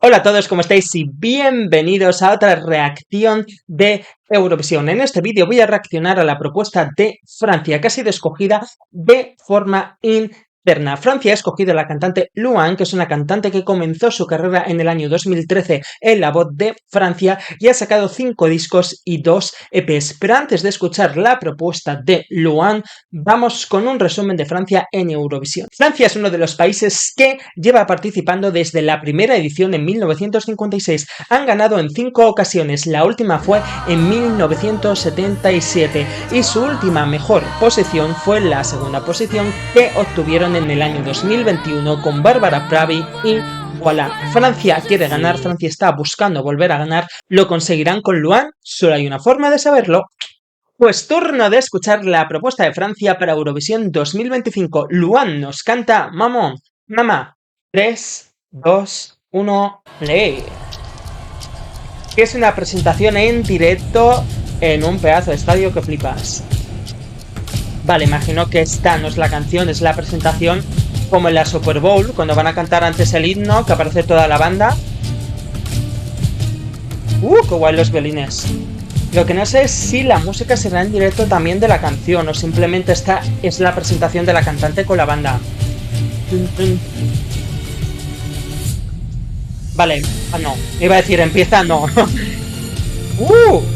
Hola a todos, ¿cómo estáis? Y bienvenidos a otra reacción de Eurovisión. En este vídeo voy a reaccionar a la propuesta de Francia, que ha sido escogida de forma interna. Francia ha escogido a la cantante Luan, que es una cantante que comenzó su carrera en el año 2013 en La Voz de Francia y ha sacado 5 discos y 2 EPs. Pero antes de escuchar la propuesta de Luan, vamos con un resumen de Francia en Eurovisión. Francia es uno de los países que lleva participando desde la primera edición en 1956. Han ganado en 5 ocasiones, la última fue en 1977 y su última mejor posición fue la segunda posición que obtuvieron en el año 2021 con Barbara Pravi y voilà. Francia quiere ganar, Francia está buscando volver a ganar. ¿Lo conseguirán con Luan? Solo hay una forma de saberlo. Pues turno de escuchar la propuesta de Francia para Eurovisión 2025. Luan nos canta Maman, Mamá. 3, 2, 1, play. Que es una presentación en directo en un pedazo de estadio que flipas. Vale, imagino que esta no es la canción, es la presentación como en la Super Bowl, cuando van a cantar antes el himno, que aparece toda la banda. ¡Qué guay los violines! Lo que no sé es si la música será en directo también de la canción o simplemente esta es la presentación de la cantante con la banda. Vale, no, iba a decir empieza, no.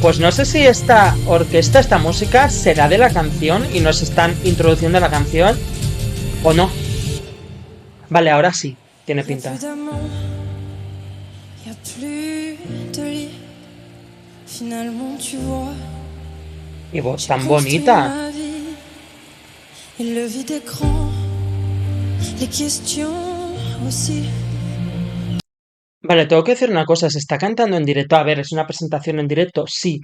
Pues no sé si esta orquesta, esta música será de la canción y nos están introduciendo la canción o no. Vale, ahora sí, tiene pinta. Y voz tan bonita. Vale, tengo que decir una cosa, se está cantando en directo. A ver, ¿es una presentación en directo? Sí.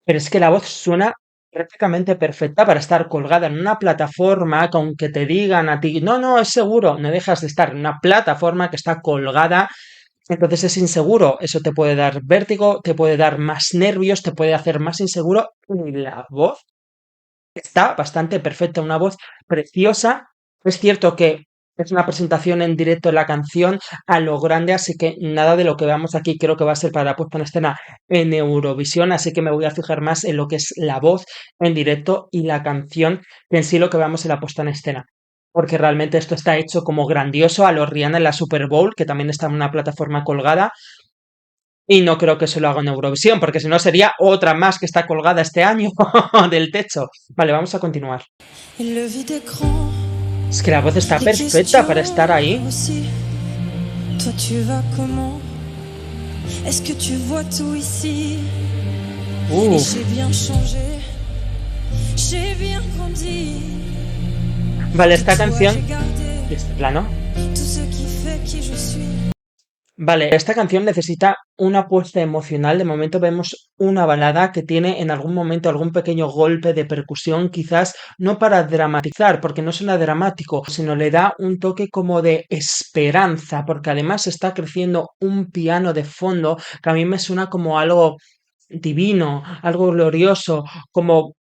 Pero es que la voz suena prácticamente perfecta para estar colgada en una plataforma que aunque te digan a ti, no, no, es seguro, no dejas de estar en una plataforma que está colgada. Entonces es inseguro, eso te puede dar vértigo, te puede dar más nervios, te puede hacer más inseguro. Y la voz está bastante perfecta, una voz preciosa. Es cierto que es una presentación en directo de la canción a lo grande, así que nada de lo que veamos aquí creo que va a ser para la puesta en escena en Eurovisión, así que me voy a fijar más en lo que es la voz en directo y la canción que en sí lo que veamos en la puesta en escena. Porque realmente esto está hecho como grandioso a lo Rihanna en la Super Bowl, que también está en una plataforma colgada. Y no creo que se lo haga en Eurovisión, porque si no sería otra más que está colgada este año del techo. Vale, vamos a continuar. Es que la voz está perfecta para estar ahí. Vale, esta canción... Este plano. Vale, esta canción necesita una puesta emocional. De momento vemos una balada que tiene en algún momento algún pequeño golpe de percusión, quizás no para dramatizar, porque no suena dramático, sino le da un toque como de esperanza, porque además está creciendo un piano de fondo que a mí me suena como algo divino, algo glorioso, como...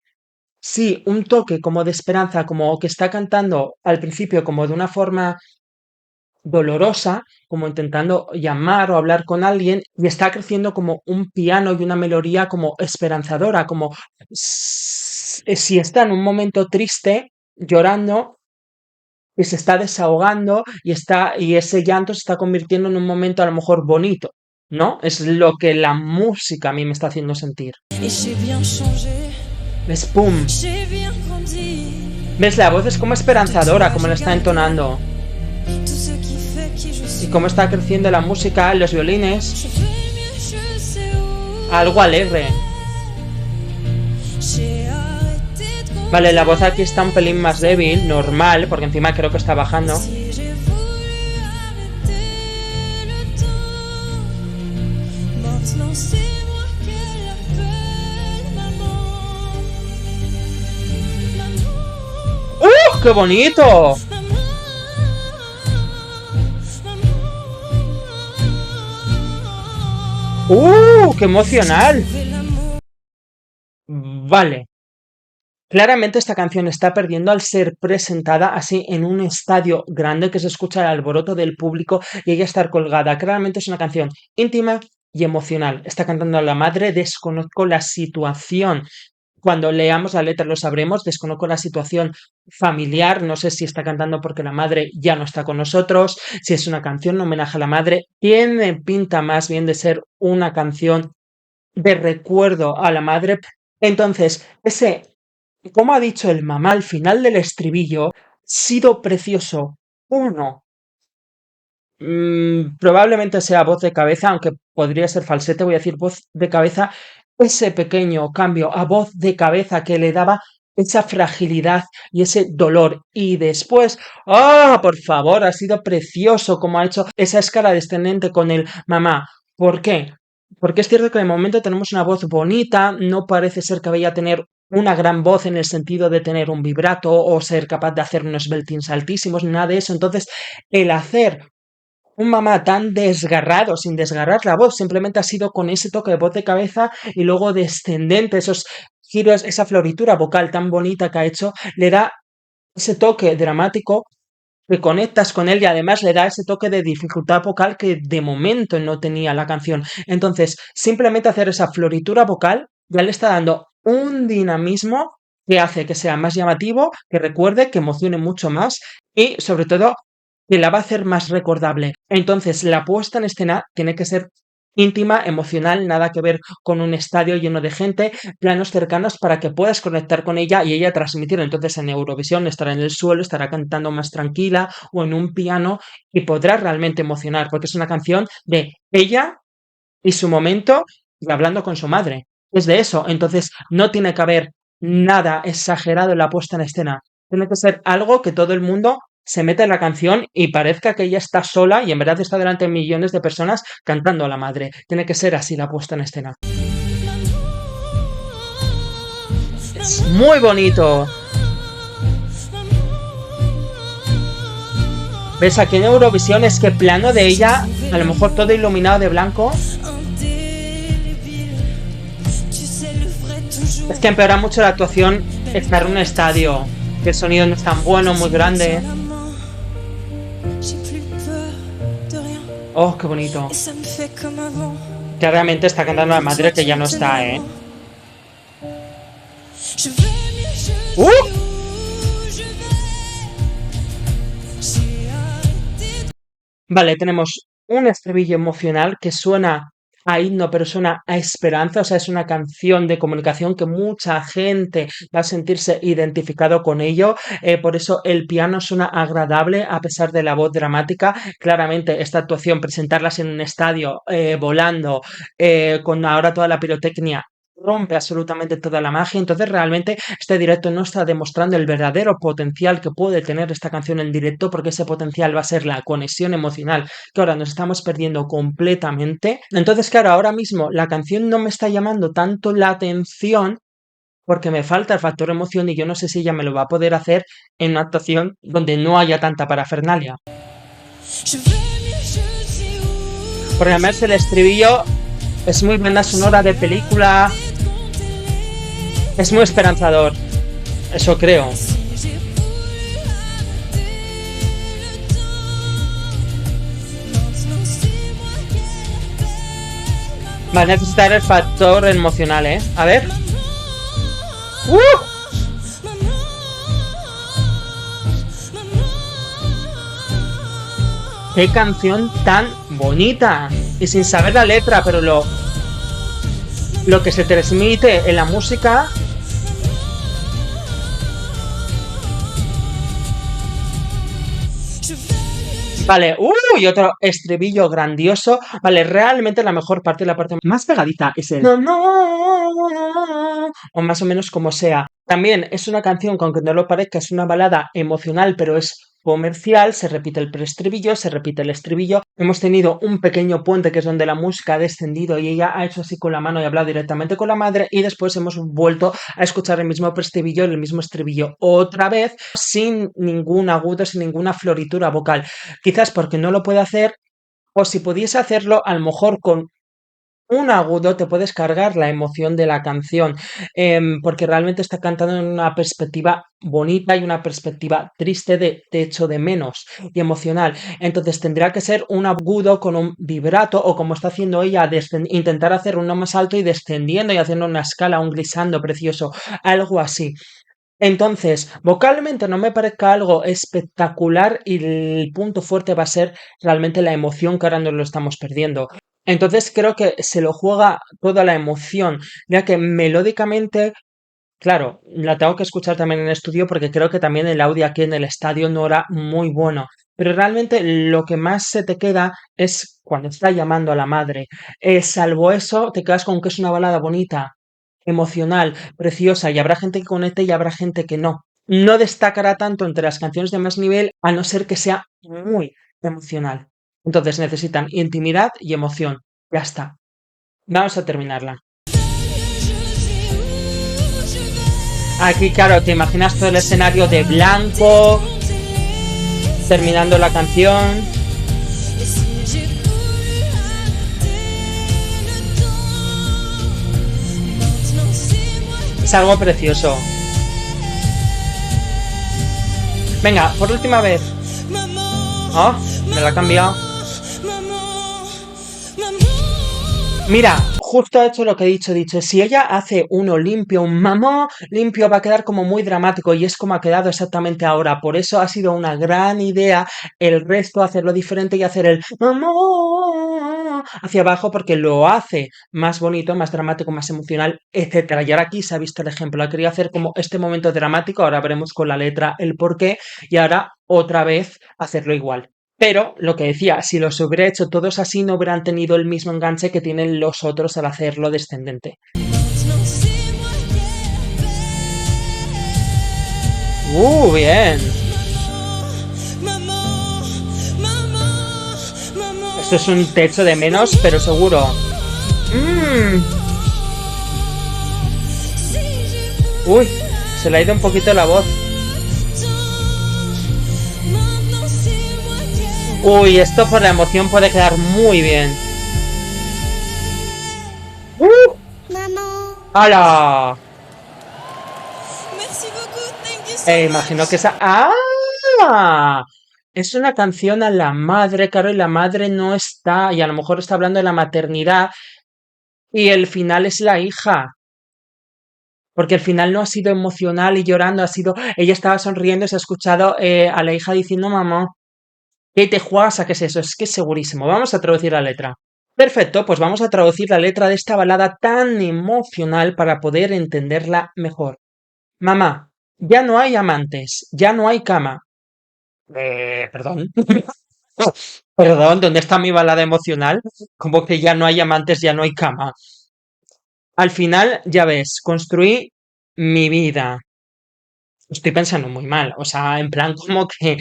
Sí, un toque como de esperanza, como que está cantando al principio como de una forma dolorosa, como intentando llamar o hablar con alguien, y está creciendo como un piano y una melodía como esperanzadora, como si está en un momento triste, llorando, y se está desahogando, y ese llanto se está convirtiendo en un momento a lo mejor bonito, ¿no? Es lo que la música a mí me está haciendo sentir. ¿Ves? ¡Pum! ¿Ves? La voz es como esperanzadora, como la está entonando. Y cómo está creciendo la música, los violines. Algo alegre. Vale, la voz aquí está un pelín más débil, normal, porque encima creo que está bajando. ¡Qué bonito! ¡Qué emocional! Vale. Claramente esta canción está perdiendo al ser presentada así en un estadio grande que se escucha el alboroto del público y ella estar colgada. Claramente es una canción íntima y emocional. Está cantando a la madre, desconozco la situación. Cuando leamos la letra lo sabremos, desconozco la situación familiar, no sé si está cantando porque la madre ya no está con nosotros, si es una canción en homenaje a la madre, tiene pinta más bien de ser una canción de recuerdo a la madre. Entonces, como ha dicho el mamá al final del estribillo, ha sido precioso. Uno, probablemente sea voz de cabeza, aunque podría ser falsete, voy a decir voz de cabeza, ese pequeño cambio a voz de cabeza que le daba esa fragilidad y ese dolor. Y después, ¡ah, por favor! Ha sido precioso como ha hecho esa escala descendente con el mamá. ¿Por qué? Porque es cierto que de momento tenemos una voz bonita, no parece ser que vaya a tener una gran voz en el sentido de tener un vibrato o ser capaz de hacer unos beltings altísimos, nada de eso. Entonces, el hacer un mamá tan desgarrado, sin desgarrar la voz, simplemente ha sido con ese toque de voz de cabeza y luego descendente, esos giros, esa floritura vocal tan bonita que ha hecho, le da ese toque dramático que conectas con él y además le da ese toque de dificultad vocal que de momento no tenía la canción. Entonces, simplemente hacer esa floritura vocal ya le está dando un dinamismo que hace que sea más llamativo, que recuerde, que emocione mucho más y sobre todo que la va a hacer más recordable. Entonces, la puesta en escena tiene que ser íntima, emocional, nada que ver con un estadio lleno de gente, planos cercanos para que puedas conectar con ella y ella transmitir. Entonces, en Eurovisión estará en el suelo, estará cantando más tranquila o en un piano y podrá realmente emocionar, porque es una canción de ella y su momento y hablando con su madre. Es de eso. Entonces, no tiene que haber nada exagerado en la puesta en escena. Tiene que ser algo que todo el mundo se meta en la canción y parezca que ella está sola y en verdad está delante de millones de personas cantando a la madre. Tiene que ser así la puesta en escena. Es muy bonito. ¿Ves? Aquí en Eurovisión es que plano de ella, a lo mejor todo iluminado de blanco. Es que empeora mucho la actuación estar en un estadio, que el sonido no es tan bueno, muy grande. Oh, qué bonito. Claramente está cantando a la madre que ya no está, ¿eh? ¡Uh! Vale, tenemos un estribillo emocional que suena a himno, pero suena a esperanza, o sea, es una canción de comunicación que mucha gente va a sentirse identificado con ello, por eso el piano suena agradable a pesar de la voz dramática. Claramente esta actuación, presentarlas en un estadio, volando, con ahora toda la pirotecnia, rompe absolutamente toda la magia. Entonces realmente este directo no está demostrando el verdadero potencial que puede tener esta canción en directo, porque ese potencial va a ser la conexión emocional que ahora nos estamos perdiendo completamente. Entonces, claro, ahora mismo la canción no me está llamando tanto la atención porque me falta el factor emoción y yo no sé si ella me lo va a poder hacer en una actuación donde no haya tanta parafernalia. Porque además el estribillo es muy banda sonora de película, es muy esperanzador, eso creo. Va a necesitar el factor emocional, ¿eh? A ver. ¡Uh! ¡Qué canción tan bonita! Y sin saber la letra, pero lo que se transmite en la música. Vale, y otro estribillo grandioso. Vale, realmente la mejor parte, la parte más pegadiza es el no, no, o más o menos como sea. También es una canción que aunque no lo parezca, es una balada emocional, pero es comercial, se repite el preestribillo, se repite el estribillo. Hemos tenido un pequeño puente que es donde la música ha descendido y ella ha hecho así con la mano y ha hablado directamente con la madre y después hemos vuelto a escuchar el mismo preestribillo y el mismo estribillo otra vez sin ningún agudo, sin ninguna floritura vocal. Quizás porque no lo puede hacer o si pudiese hacerlo a lo mejor con un agudo te puedes cargar la emoción de la canción, porque realmente está cantando en una perspectiva bonita y una perspectiva triste de te echo de menos y emocional. Entonces tendría que ser un agudo con un vibrato o como está haciendo ella, intentar hacer uno más alto y descendiendo y haciendo una escala, un glissando precioso, algo así. Entonces, vocalmente no me parezca algo espectacular y el punto fuerte va a ser realmente la emoción que ahora no lo estamos perdiendo. Entonces creo que se lo juega toda la emoción, ya que melódicamente, claro, la tengo que escuchar también en estudio porque creo que también el audio aquí en el estadio no era muy bueno. Pero realmente lo que más se te queda es cuando está llamando a la madre. Salvo eso, te quedas con que es una balada bonita, emocional, preciosa, y habrá gente que conecte y habrá gente que no. No destacará tanto entre las canciones de más nivel, a no ser que sea muy emocional. Entonces necesitan intimidad y emoción. Ya está. Vamos a terminarla. Aquí, claro, te imaginas todo el escenario de blanco, terminando la canción. Es algo precioso. Venga, por última vez. Oh, me la ha cambiado. Mira, justo ha hecho lo que he dicho. Si ella hace uno limpio, un mamó limpio, va a quedar como muy dramático y es como ha quedado exactamente ahora. Por eso ha sido una gran idea el resto hacerlo diferente y hacer el mamó hacia abajo porque lo hace más bonito, más dramático, más emocional, etcétera. Y ahora aquí se ha visto el ejemplo. Ha querido hacer como este momento dramático. Ahora veremos con la letra el porqué y ahora otra vez hacerlo igual. Pero, lo que decía, si los hubiera hecho todos así, no hubieran tenido el mismo enganche que tienen los otros al hacerlo descendente. Bien. Esto es un techo de menos, pero seguro. Mm. Uy, se le ha ido un poquito la voz. Uy, esto por la emoción puede quedar muy bien. ¡Uh! ¡Hala! Imagino que esa. ¡Ah! Es una canción a la madre, claro, y la madre no está, y a lo mejor está hablando de la maternidad, y el final es la hija. Porque el final no ha sido emocional y llorando, ha sido. Ella estaba sonriendo y se ha escuchado a la hija diciendo, mamá, ¿qué te juegas a qué es eso? Es que es segurísimo. Vamos a traducir la letra. Perfecto, pues vamos a traducir la letra de esta balada tan emocional para poder entenderla mejor. Mamá, ya no hay amantes, ya no hay cama. Perdón. Perdón, ¿dónde está mi balada emocional? Como que ya no hay amantes, ya no hay cama. Al final, ya ves, construí mi vida. Estoy pensando muy mal, o sea, en plan como que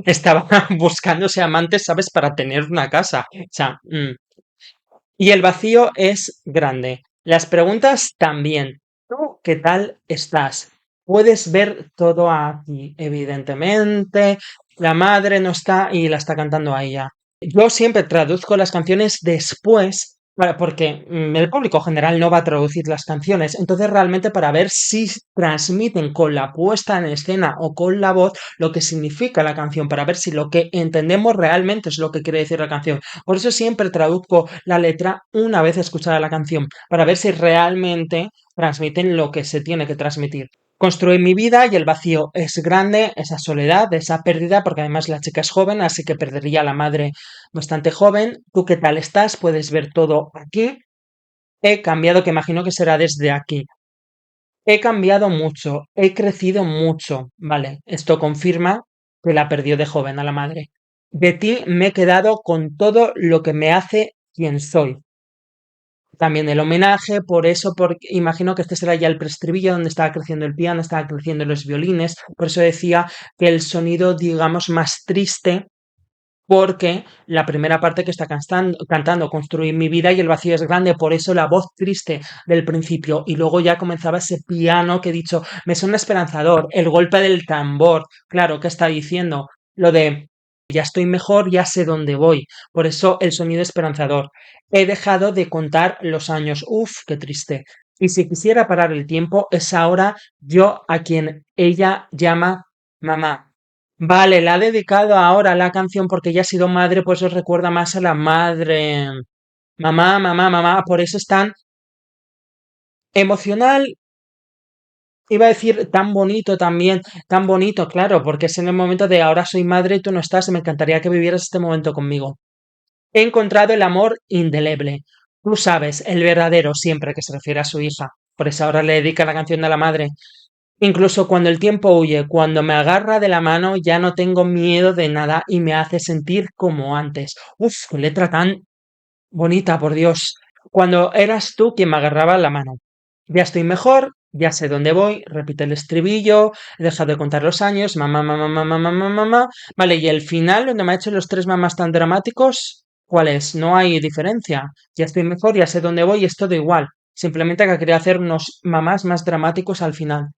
estaba buscándose amantes, ¿sabes? Para tener una casa. O sea, y el vacío es grande. Las preguntas también. ¿Tú qué tal estás? Puedes ver todo aquí, evidentemente. La madre no está y la está cantando a ella. Yo siempre traduzco las canciones después, porque el público general no va a traducir las canciones. Entonces, realmente para ver si transmiten con la puesta en escena o con la voz lo que significa la canción, para ver si lo que entendemos realmente es lo que quiere decir la canción. Por eso siempre traduzco la letra una vez escuchada la canción, para ver si realmente transmiten lo que se tiene que transmitir. Construir mi vida y el vacío es grande, esa soledad, esa pérdida, porque además la chica es joven, así que perdería a la madre bastante joven. ¿Tú qué tal estás? Puedes ver todo aquí. He cambiado, que imagino que será desde aquí. He cambiado mucho, he crecido mucho. Vale, esto confirma que la perdió de joven a la madre. De ti me he quedado con todo lo que me hace quien soy. También el homenaje, por eso, porque imagino que este será ya el preestribillo donde estaba creciendo el piano, estaba creciendo los violines, por eso decía que el sonido, digamos, más triste, porque la primera parte que está cantando, construir mi vida y el vacío es grande, por eso la voz triste del principio, y luego ya comenzaba ese piano que he dicho, me suena esperanzador, el golpe del tambor, claro, que está diciendo, lo de ya estoy mejor, ya sé dónde voy. Por eso el sonido esperanzador. He dejado de contar los años. Uf, qué triste. Y si quisiera parar el tiempo, es ahora yo a quien ella llama mamá. Vale, la ha dedicado ahora la canción porque ella ha sido madre, pues os recuerda más a la madre. Mamá, mamá, mamá. Por eso es tan emocional. Iba a decir tan bonito también, tan bonito, claro, porque es en el momento de ahora soy madre y tú no estás y me encantaría que vivieras este momento conmigo. He encontrado el amor indeleble. Tú sabes, el verdadero siempre que se refiere a su hija. Por eso ahora le dedica la canción de la madre. Incluso cuando el tiempo huye, cuando me agarra de la mano, ya no tengo miedo de nada y me hace sentir como antes. Uf, qué letra tan bonita, por Dios. Cuando eras tú quien me agarraba la mano. Ya estoy mejor, ya sé dónde voy, repite el estribillo, he dejado de contar los años, mamá, mamá, mamá, mamá, mamá. Vale, y el final, donde me ha hecho los tres mamás tan dramáticos, ¿cuál es? No hay diferencia. Ya estoy mejor, ya sé dónde voy, es todo igual. Simplemente que quería hacer unos mamás más dramáticos al final.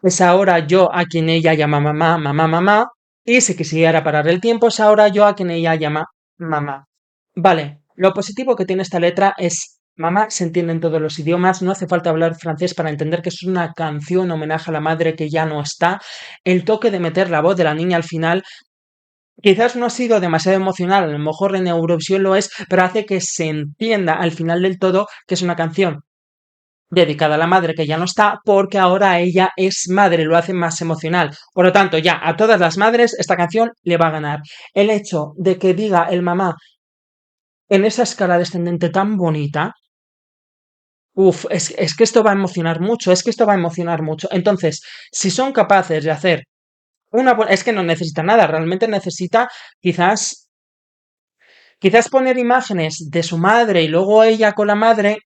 Es ahora yo a quien ella llama mamá, mamá, mamá, y si quisiera parar el tiempo, es ahora yo a quien ella llama mamá. Vale, lo positivo que tiene esta letra es mamá se entiende en todos los idiomas, no hace falta hablar francés para entender que es una canción homenaje a la madre que ya no está. El toque de meter la voz de la niña al final quizás no ha sido demasiado emocional, a lo mejor en Eurovisión lo es, pero hace que se entienda al final del todo que es una canción dedicada a la madre que ya no está porque ahora ella es madre, lo hace más emocional. Por lo tanto, ya a todas las madres esta canción le va a ganar. El hecho de que diga el mamá en esa escala descendente tan bonita, uf, es que esto va a emocionar mucho, es que esto va a emocionar mucho. Entonces, si son capaces de hacer es que no necesita nada, realmente necesita quizás, quizás poner imágenes de su madre y luego ella con la madre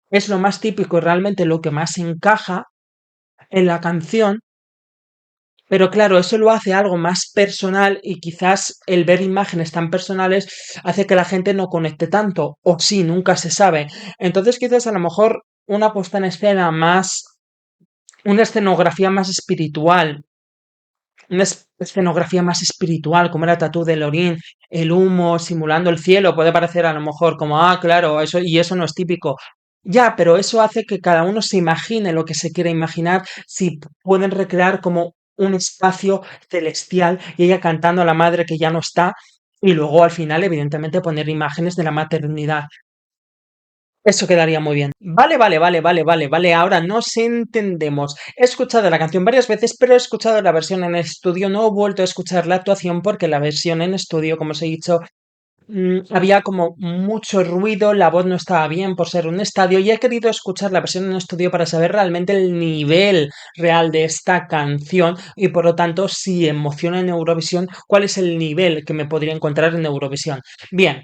es lo más típico y realmente lo que más encaja en la canción. Pero claro, eso lo hace algo más personal y quizás el ver imágenes tan personales hace que la gente no conecte tanto, o sí, nunca se sabe. Entonces quizás a lo mejor una puesta en escena más, una escenografía más espiritual, escenografía más espiritual, como era Tatú de Lorín, el humo simulando el cielo, puede parecer a lo mejor como, ah, claro, eso, y eso no es típico. Ya, pero eso hace que cada uno se imagine lo que se quiere imaginar, si pueden recrear como un espacio celestial y ella cantando a la madre que ya no está, y luego al final, evidentemente, poner imágenes de la maternidad. Eso quedaría muy bien. Vale, vale, vale, vale, vale, vale. Ahora nos entendemos. He escuchado la canción varias veces, pero he escuchado la versión en estudio. No he vuelto a escuchar la actuación porque la versión en estudio, como os he dicho, había como mucho ruido, la voz no estaba bien por ser un estadio y he querido escuchar la versión en estudio para saber realmente el nivel real de esta canción y por lo tanto si emociona en Eurovisión, cuál es el nivel que me podría encontrar en Eurovisión. Bien,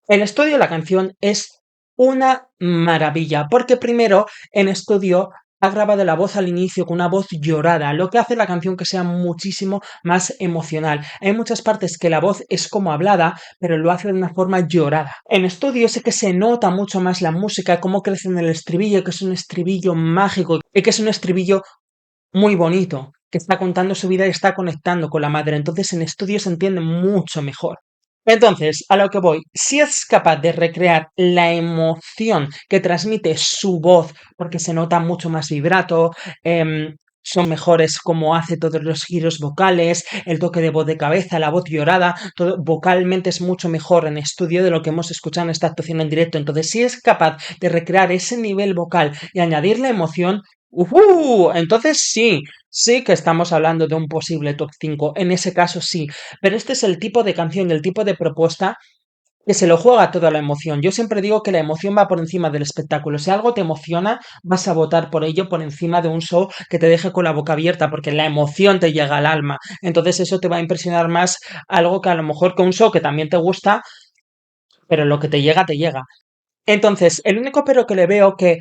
el estudio de la canción es una maravilla, porque primero en estudio ha grabado la voz al inicio con una voz llorada, lo que hace la canción que sea muchísimo más emocional. Hay muchas partes que la voz es como hablada, pero lo hace de una forma llorada. En estudio sé que se nota mucho más la música, cómo crece en el estribillo, que es un estribillo mágico y que es un estribillo muy bonito, que está contando su vida y está conectando con la madre. Entonces en estudio se entiende mucho mejor. Entonces, a lo que voy, si es capaz de recrear la emoción que transmite su voz, porque se nota mucho más vibrato, son mejores como hace todos los giros vocales, el toque de voz de cabeza, la voz llorada, todo vocalmente es mucho mejor en estudio de lo que hemos escuchado en esta actuación en directo. Entonces, si es capaz de recrear ese nivel vocal y añadirle emoción, entonces sí, sí que estamos hablando de un posible top 5. En ese caso sí, pero este es el tipo de canción y el tipo de propuesta que se lo juega toda la emoción. Yo siempre digo que la emoción va por encima del espectáculo. Si algo te emociona, vas a votar por ello por encima de un show que te deje con la boca abierta, porque la emoción te llega al alma. Entonces eso te va a impresionar más algo que a lo mejor que un show que también te gusta, pero lo que te llega, te llega. Entonces, el único pero que le veo que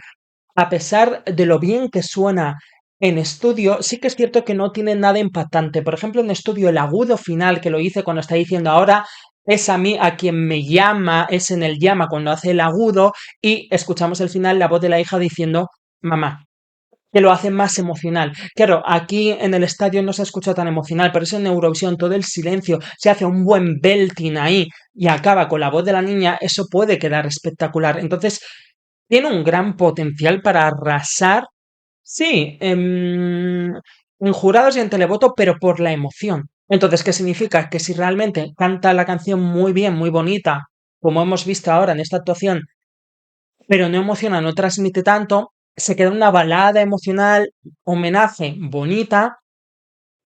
a pesar de lo bien que suena en estudio, sí que es cierto que no tiene nada impactante. Por ejemplo, en estudio, el agudo final que lo hice cuando está diciendo ahora es a mí a quien me llama, es en el llama cuando hace el agudo y escuchamos el final la voz de la hija diciendo mamá. que lo hace más emocional. Claro, aquí en el estadio no se escucha tan emocional, pero eso en Eurovisión, todo el silencio, se hace un buen belting ahí y acaba con la voz de la niña, eso puede quedar espectacular. Entonces, tiene un gran potencial para arrasar, sí, en jurados y en televoto, pero por la emoción. Entonces, ¿qué significa? Que si realmente canta la canción muy bien, muy bonita, como hemos visto ahora en esta actuación, pero no emociona, no transmite tanto, se queda una balada emocional, homenaje bonita,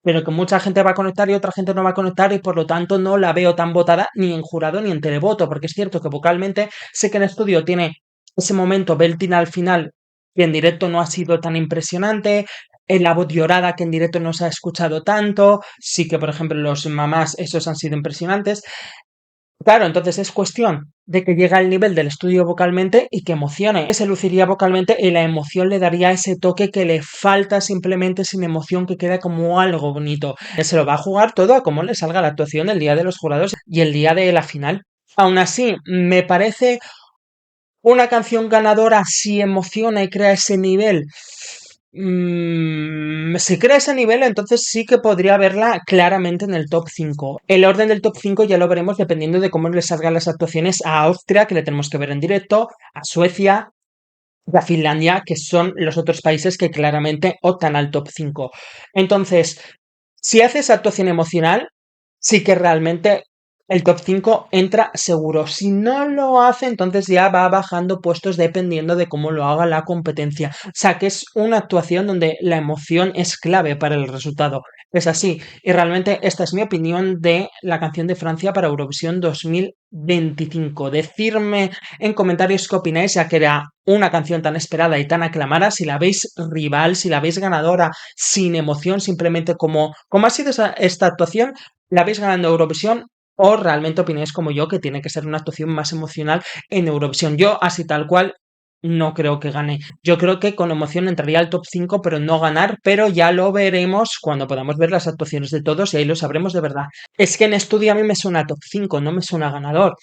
pero que mucha gente va a conectar y otra gente no va a conectar y por lo tanto no la veo tan votada ni en jurado ni en televoto, porque es cierto que vocalmente sé que en estudio tiene ese momento belting al final que en directo no ha sido tan impresionante, la voz llorada que en directo no se ha escuchado tanto, sí que por ejemplo los mamás esos han sido impresionantes, claro, entonces es cuestión de que llegue al nivel del estudio vocalmente y que emocione. Se luciría vocalmente y la emoción le daría ese toque que le falta simplemente sin emoción, que queda como algo bonito. Se lo va a jugar todo a cómo le salga la actuación el día de los jurados y el día de la final. Aún así, me parece una canción ganadora si emociona y crea ese nivel. Si crea ese nivel, entonces sí que podría verla claramente en el top 5. El orden del top 5 ya lo veremos dependiendo de cómo le salgan las actuaciones a Austria, que le tenemos que ver en directo, a Suecia y a Finlandia, que son los otros países que claramente optan al top 5. Entonces, si hace esa actuación emocional, sí que realmente el top 5 entra seguro. Si no lo hace, entonces ya va bajando puestos dependiendo de cómo lo haga la competencia. O sea, que es una actuación donde la emoción es clave para el resultado. Es así. Y realmente esta es mi opinión de la canción de Francia para Eurovisión 2025. Decirme en comentarios qué opináis, ya que era una canción tan esperada y tan aclamada, si la veis rival, si la veis ganadora, sin emoción, simplemente como ha sido esta actuación, la veis ganando Eurovisión o realmente opináis como yo que tiene que ser una actuación más emocional en Eurovisión. Yo, así tal cual, no creo que gane. Yo creo que con emoción entraría al top 5, pero no ganar, pero ya lo veremos cuando podamos ver las actuaciones de todos y ahí lo sabremos de verdad. Es que en estudio a mí me suena top 5, no me suena ganador.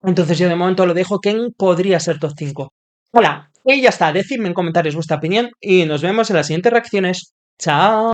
Entonces yo de momento lo dejo que podría ser top 5. Hola, y ya está, decidme en comentarios vuestra opinión y nos vemos en las siguientes reacciones. Chao.